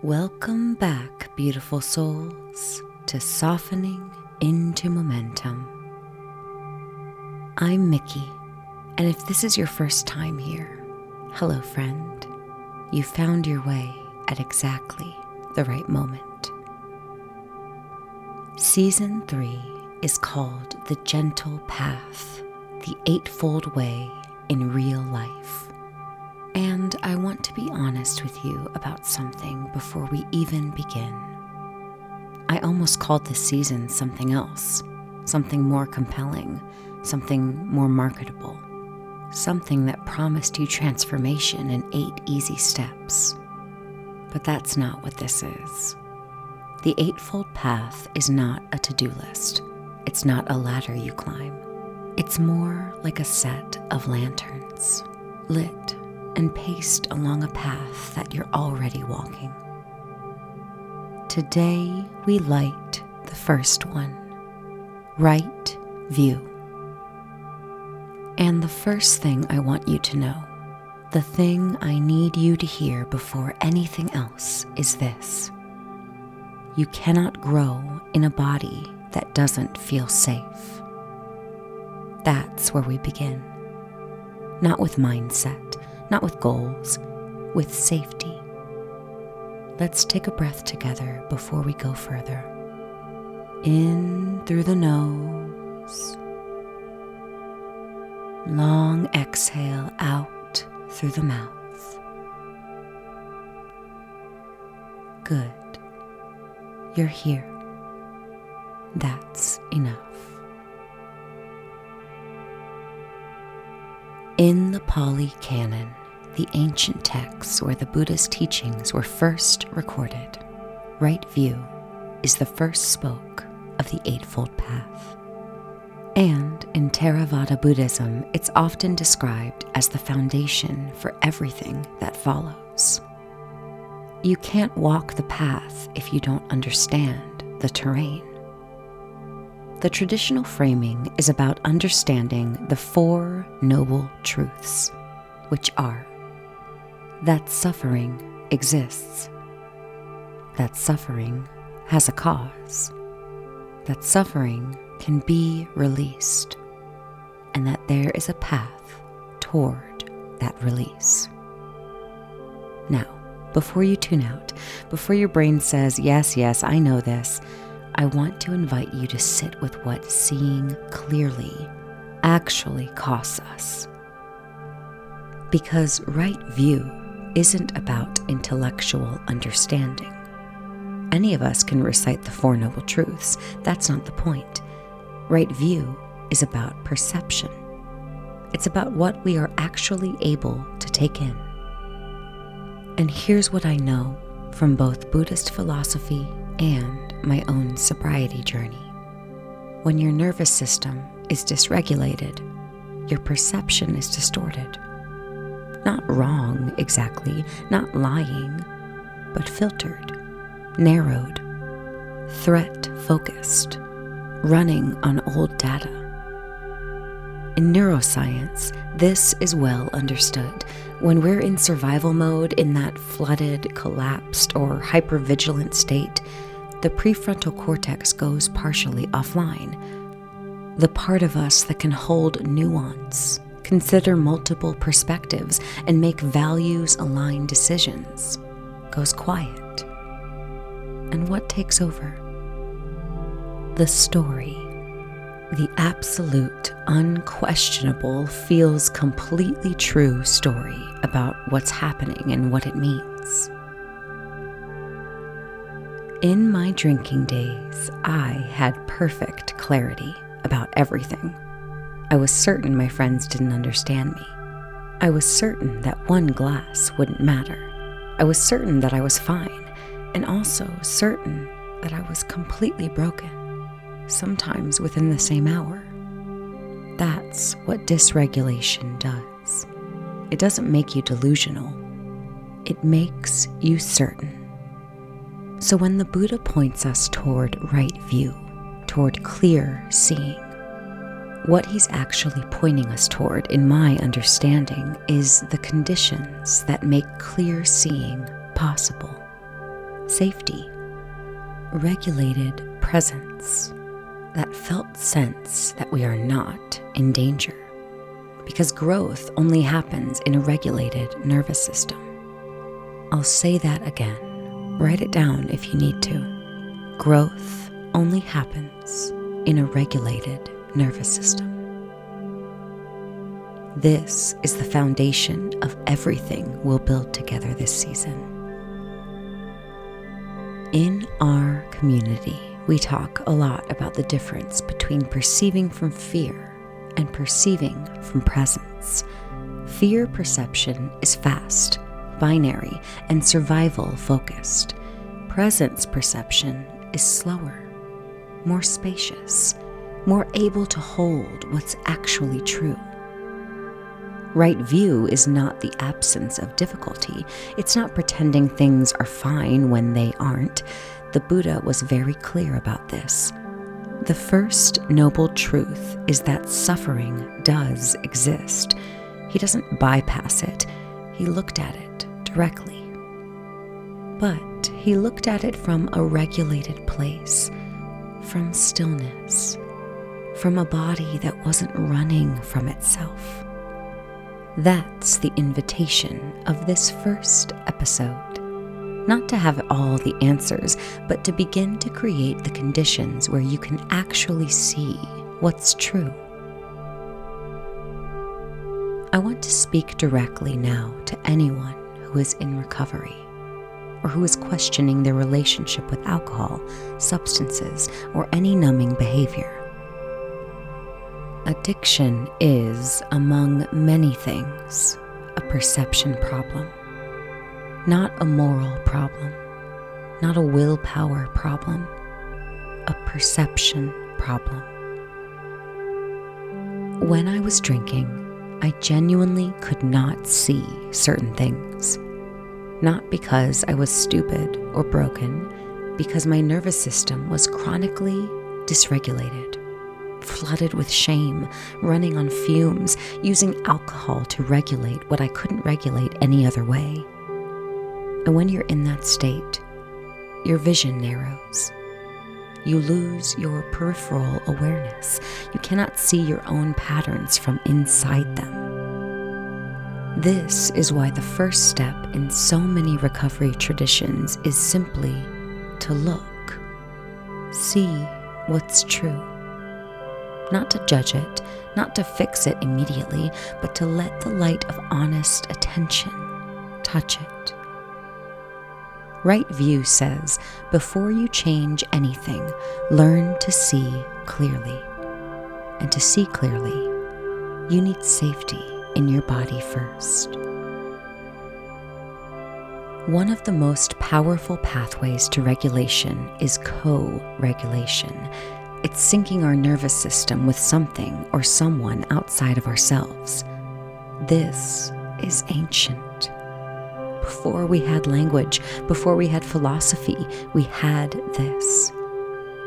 Welcome back, beautiful souls, to Softening into Momentum. I'm Mickey, and if this is your first time here, hello friend. You found your way at exactly the right moment. Season 3 is called The Gentle Path, the Eightfold Way in Real Life. And I want to be honest with you about something before we even begin. I almost called this season something else, something more compelling, something more marketable, something that promised you transformation in 8 easy steps. But that's not what this is. The Eightfold Path is not a to-do list. It's not a ladder you climb. It's more like a set of lanterns, lit and paced along a path that you're already walking. Today, we light the first one, right view. And the first thing I want you to know, the thing I need you to hear before anything else is this. You cannot grow in a body that doesn't feel safe. That's where we begin. Not with mindset, not with goals, with safety. Let's take a breath together before we go further. In through the nose. Long exhale out through the mouth. Good. You're here. That's enough. In the Pali Canon, the ancient texts where the Buddha's teachings were first recorded, right view is the first spoke of the Eightfold Path. And in Theravada Buddhism, it's often described as the foundation for everything that follows. You can't walk the path if you don't understand the terrain. The traditional framing is about understanding the 4 noble truths, which are that suffering exists, that suffering has a cause, that suffering can be released, and that there is a path toward that release. Now, before you tune out, before your brain says, yes, I know this, I want to invite you to sit with what seeing clearly actually costs us. Because right view isn't about intellectual understanding. Any of us can recite the 4 noble truths. That's not the point. Right view is about perception. It's about what we are actually able to take in. And here's what I know from both Buddhist philosophy and my own sobriety journey. When your nervous system is dysregulated, your perception is distorted. Not wrong exactly, not lying, but filtered, narrowed, threat-focused, running on old data. In neuroscience, this is well understood. When we're in survival mode, in that flooded, collapsed, or hypervigilant state, the prefrontal cortex goes partially offline. The part of us that can hold nuance, consider multiple perspectives, and make values-aligned decisions goes quiet. And what takes over? The story. The absolute, unquestionable, feels completely true story about what's happening and what it means. In my drinking days, I had perfect clarity about everything. I was certain my friends didn't understand me. I was certain that 1 glass wouldn't matter. I was certain that I was fine, and also certain that I was completely broken, sometimes within the same hour. That's what dysregulation does. It doesn't make you delusional. It makes you certain. So when the Buddha points us toward right view, toward clear seeing, what he's actually pointing us toward, in my understanding, is the conditions that make clear seeing possible. safety, regulated presence, that felt sense that we are not in danger, because growth only happens in a regulated nervous system. I'll say that again. Write it down if you need to. Growth only happens in a regulated nervous system. This is the foundation of everything we'll build together this season. In our community, we talk a lot about the difference between perceiving from fear and perceiving from presence. Fear perception is fast, binary, and survival-focused. Presence perception is slower, more spacious, more able to hold what's actually true. Right view is not the absence of difficulty. It's not pretending things are fine when they aren't. The Buddha was very clear about this. The first noble truth is that suffering does exist. He doesn't bypass it. He looked at it directly. But he looked at it from a regulated place, from stillness, from a body that wasn't running from itself. That's the invitation of this first episode. Not to have all the answers, but to begin to create the conditions where you can actually see what's true. I want to speak directly now to anyone who is in recovery, or who is questioning their relationship with alcohol, substances, or any numbing behavior. Addiction is, among many things, a perception problem. Not a moral problem, not a willpower problem, a perception problem. When I was drinking, I genuinely could not see certain things. Not because I was stupid or broken, because my nervous system was chronically dysregulated, flooded with shame, running on fumes, using alcohol to regulate what I couldn't regulate any other way. And when you're in that state, your vision narrows. You lose your peripheral awareness. You cannot see your own patterns from inside them. This is why the first step in so many recovery traditions is simply to look, see what's true. Not to judge it, not to fix it immediately, but to let the light of honest attention touch it. Right view says, before you change anything, learn to see clearly. And to see clearly, you need safety in your body first. One of the most powerful pathways to regulation is co-regulation. It's syncing our nervous system with something or someone outside of ourselves. This is ancient. Before we had language, before we had philosophy, we had this.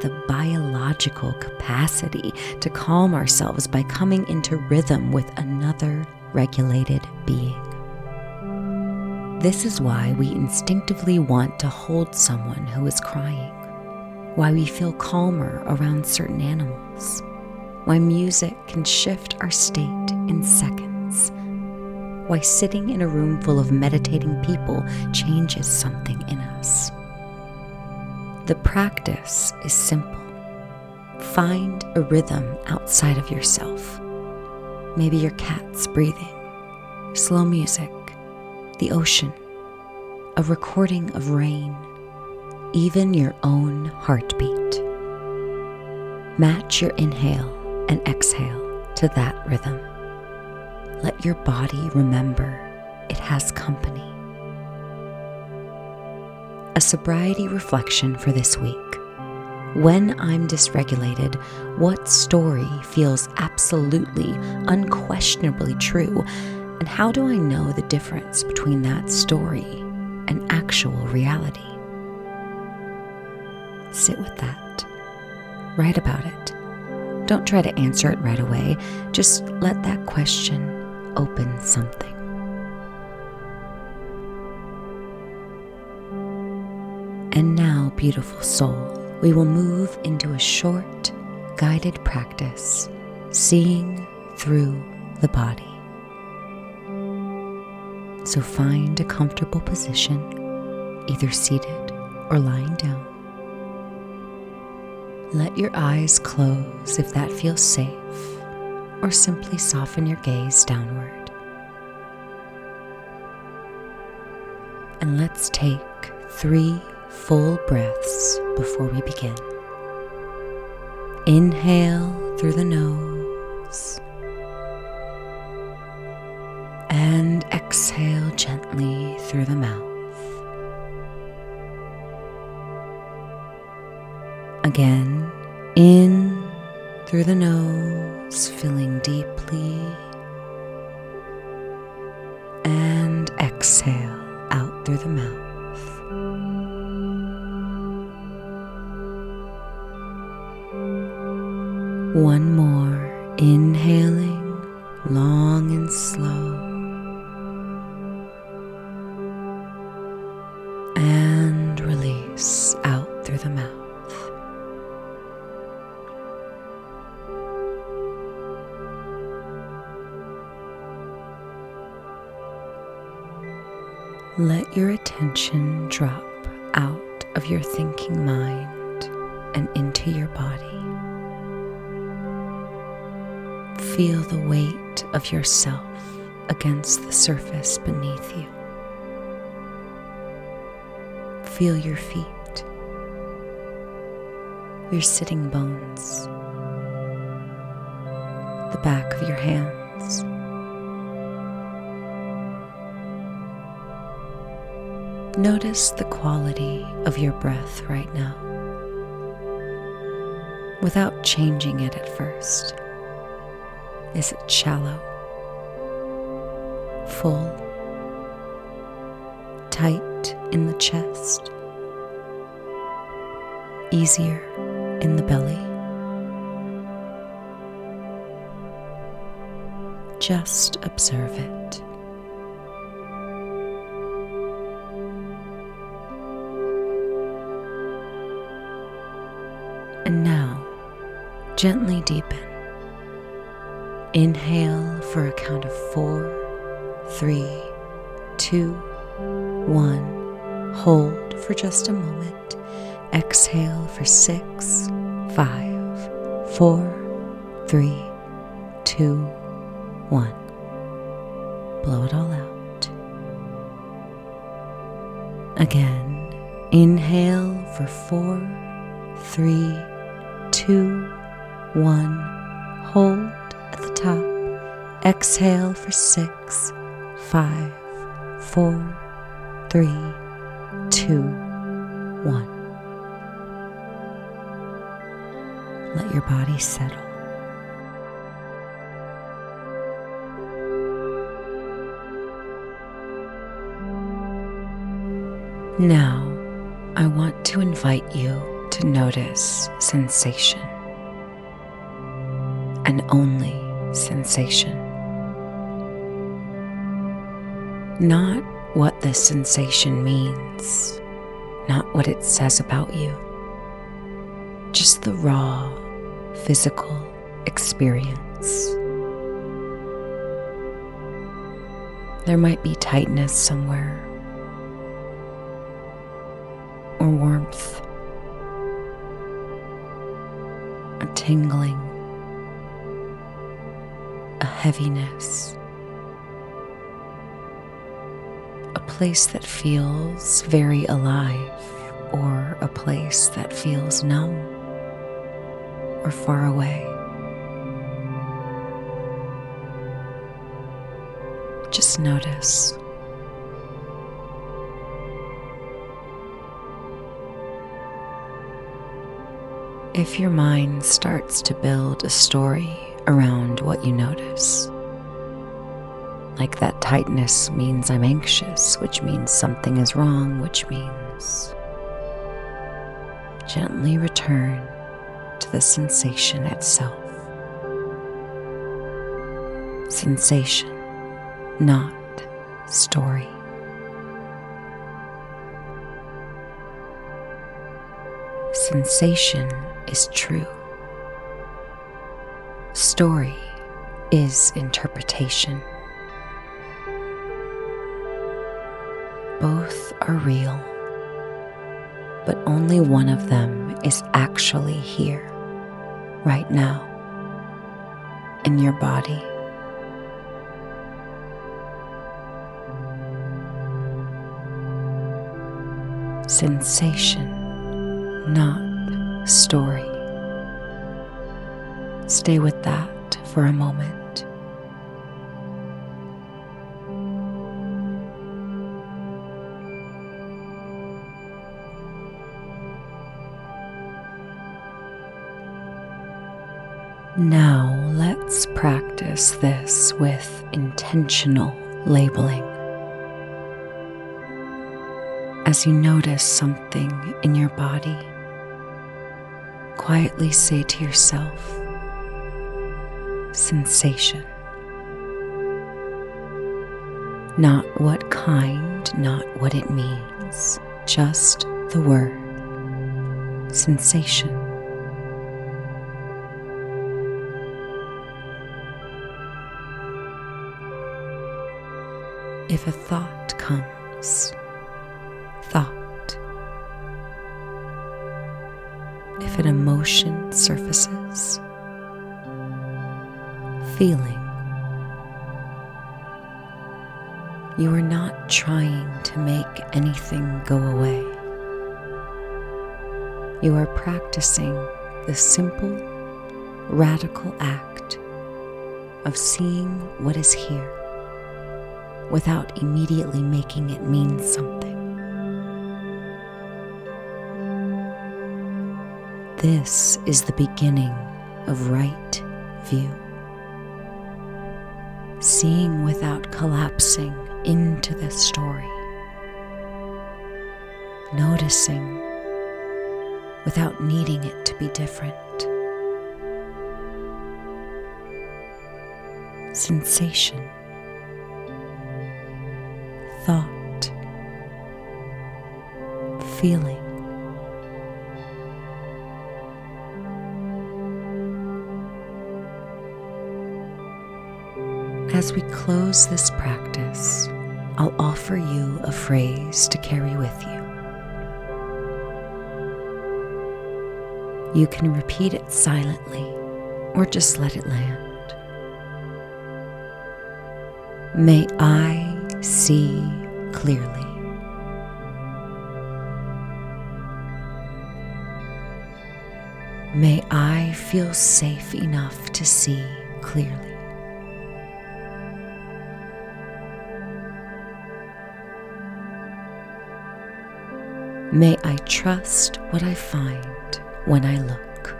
The biological capacity to calm ourselves by coming into rhythm with another regulated being. This is why we instinctively want to hold someone who is crying, why we feel calmer around certain animals, why music can shift our state in seconds, why sitting in a room full of meditating people changes something in us. The practice is simple. Find a rhythm outside of yourself. Maybe your cat's breathing, slow music, the ocean, a recording of rain, even your own heartbeat. Match your inhale and exhale to that rhythm. Let your body remember it has company. A sobriety reflection for this week. When I'm dysregulated, what story feels absolutely, unquestionably true? And how do I know the difference between that story and actual reality? Sit with that. Write about it. Don't try to answer it right away. Just let that question open something. And now, beautiful soul, we will move into a short, guided practice, seeing through the body. So find a comfortable position, either seated or lying down. Let your eyes close if that feels safe, or simply soften your gaze downward. And let's take 3 full breaths before we begin. Inhale through the nose and exhale gently through the mouth. Again, in through the nose, filling deeply, and exhale out through the mouth. One more, inhaling long and slow, and release out through the mouth. Let your attention drop out of your thinking mind and into your body. Feel the weight of yourself against the surface beneath you. Feel your feet, your sitting bones, the back of your hands. Notice the quality of your breath right now, without changing it at first. Is it shallow, full, tight in the chest, easier in the belly? Just observe it. And now, gently deepen. Inhale for a count of 4, 3, 2, 1. Hold for just a moment. Exhale for 6, 5, 4, 3, 2, 1. Blow it all out. Again, inhale for 4, 3, 2, 1. Hold at the top. Exhale for 6, 5, 4, 3, 2, 1. Let your body settle. Now, I want to invite you to notice sensation, and only sensation. Not what the sensation means, not what it says about you, just the raw physical experience. There might be tightness somewhere, or warmth, a tingling, a heaviness, a place that feels very alive, or a place that feels numb or far away. Just notice. If your mind starts to build a story around what you notice, like that tightness means I'm anxious, which means something is wrong, which means gently return to the sensation itself. Sensation, not story. Sensation is true. Story is interpretation. Both are real, but only one of them is actually here, right now, in your body. Sensation, not story. Stay with that for a moment. Now let's practice this with intentional labeling. As you notice something in your body, quietly say to yourself, sensation. Not what kind, not what it means, just the word, sensation. If a thought comes, thought. If an emotion surfaces, feeling. You are not trying to make anything go away. You are practicing the simple, radical act of seeing what is here without immediately making it mean something. This is the beginning of right view. Seeing without collapsing into the story. Noticing without needing it to be different. Sensation. Thought. Feeling. As we close this practice, I'll offer you a phrase to carry with you. You can repeat it silently or just let it land. May I see clearly. May I feel safe enough to see clearly. May I trust what I find when I look.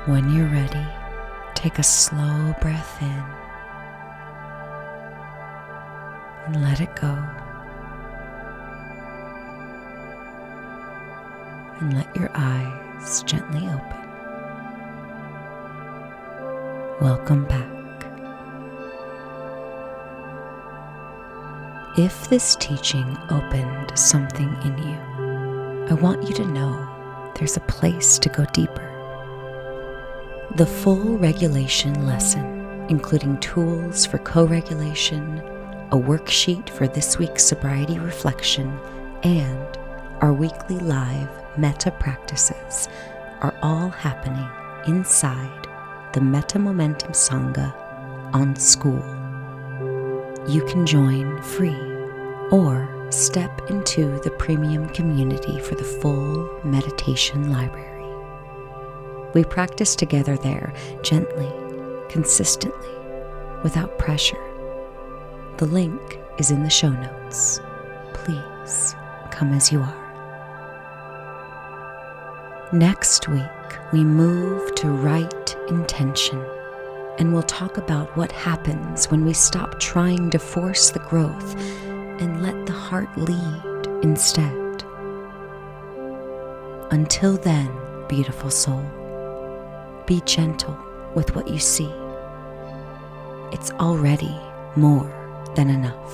When you're ready, take a slow breath in and let it go. And let your eyes gently open. Welcome back. If this teaching opened something in you, I want you to know there's a place to go deeper. The full regulation lesson, including tools for co-regulation, a worksheet for this week's sobriety reflection, and our weekly live metta practices are all happening inside the Metta Momentum Sangha on School. You can join free or step into the premium community for the full meditation library. We practice together there, gently, consistently, without pressure. The link is in the show notes. Please come as you are. Next week, we move to right intention, and we'll talk about what happens when we stop trying to force the growth and let the heart lead instead. Until then, beautiful soul, be gentle with what you see. It's already more than enough.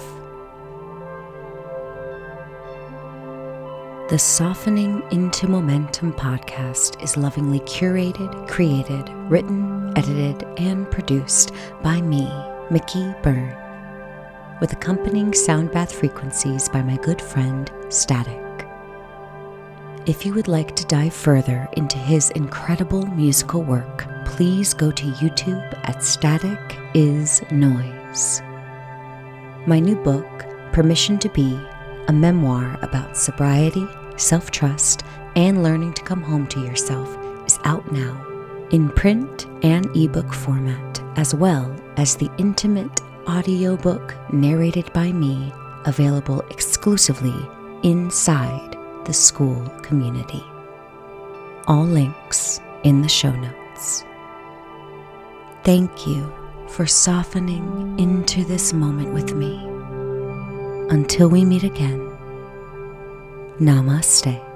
The Softening into Momentum podcast is lovingly curated, created, written, edited, and produced by me, Mickey Byrne, with accompanying sound bath frequencies by my good friend, Static. If you would like to dive further into his incredible musical work, please go to YouTube at Static is Noise. My new book, Permission to Be, a memoir about sobriety, self-trust, and learning to come home to yourself, is out now in print and ebook format, as well as the intimate audiobook narrated by me, available exclusively inside the school community. All links in the show notes. Thank you for softening into this moment with me. Until we meet again, Namaste.